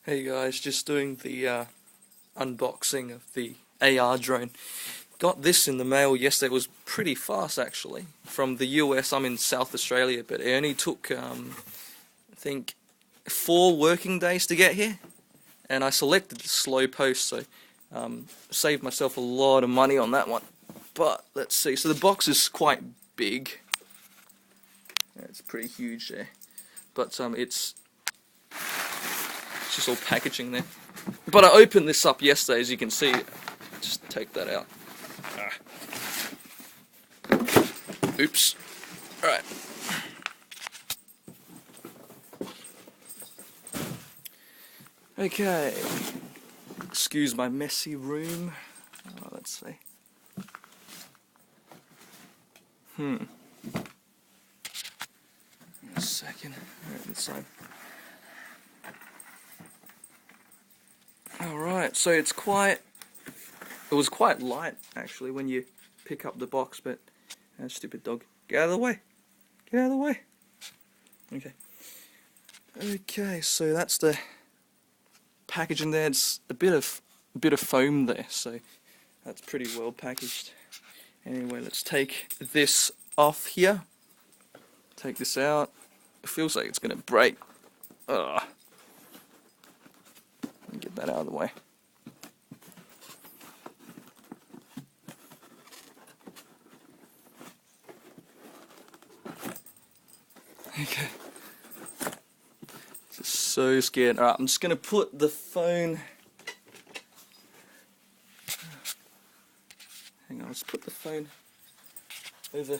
Hey guys, just doing the unboxing of the AR drone. Got this in the mail yesterday. It was pretty fast actually. From the US, I'm in South Australia, but it only took I think 4 working days to get here. And I selected the slow post, so saved myself a lot of money on that one. But let's see. So the box is quite big. Yeah, it's pretty huge there. But it's just all packaging there. But I opened this up yesterday, as you can see. Just take that out. Oops. Alright. Okay. Excuse my messy room. Let's see. A second. Alright, this side. Alright, so it was quite light actually when you pick up the box, but stupid dog. Get out of the way. Get out of the way. Okay. Okay, so that's the packaging there. It's a bit of foam there, so that's pretty well packaged. Anyway, let's take this off here. Take this out. It feels like it's gonna break. Ugh. Get that out of the way. Okay. Just so scared. Alright, I'm just gonna put the phone. Hang on, let's put the phone over.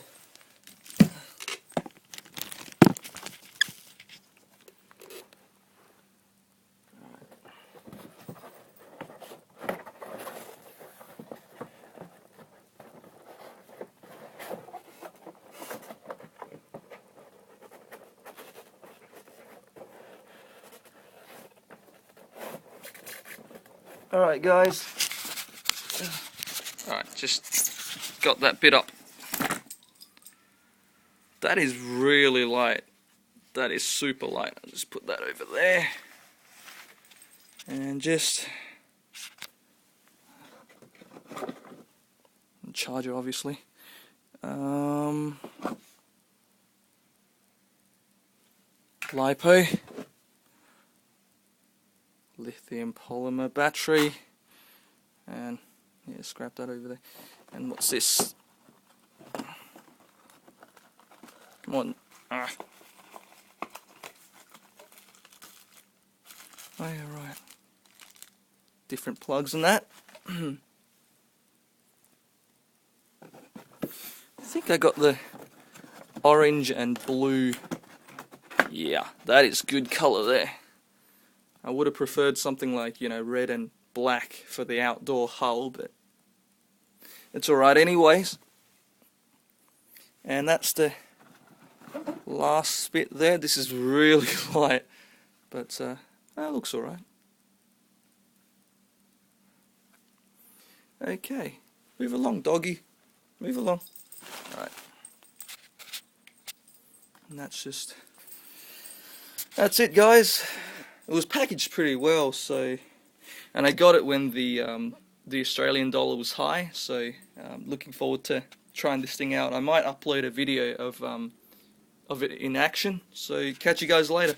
Alright guys, alright, just got that bit up. That is really light. That is super light. I'll just put that over there. And just charger obviously. LiPo. Lithium polymer battery, and yeah, scrap that over there. And what's this? Come on. Oh yeah, right. Different plugs and that. I think I got the orange and blue. Yeah, that is good colour there. I would have preferred something like, you know, red and black for the outdoor hull, but it's alright anyways. And that's the last bit there. This is really light, but that looks alright. Okay, move along, doggy. Move along. Alright. And that's it, guys. It was packaged pretty well, so, and I got it when the Australian dollar was high, so looking forward to trying this thing out. I might upload a video of it in action, so catch you guys later.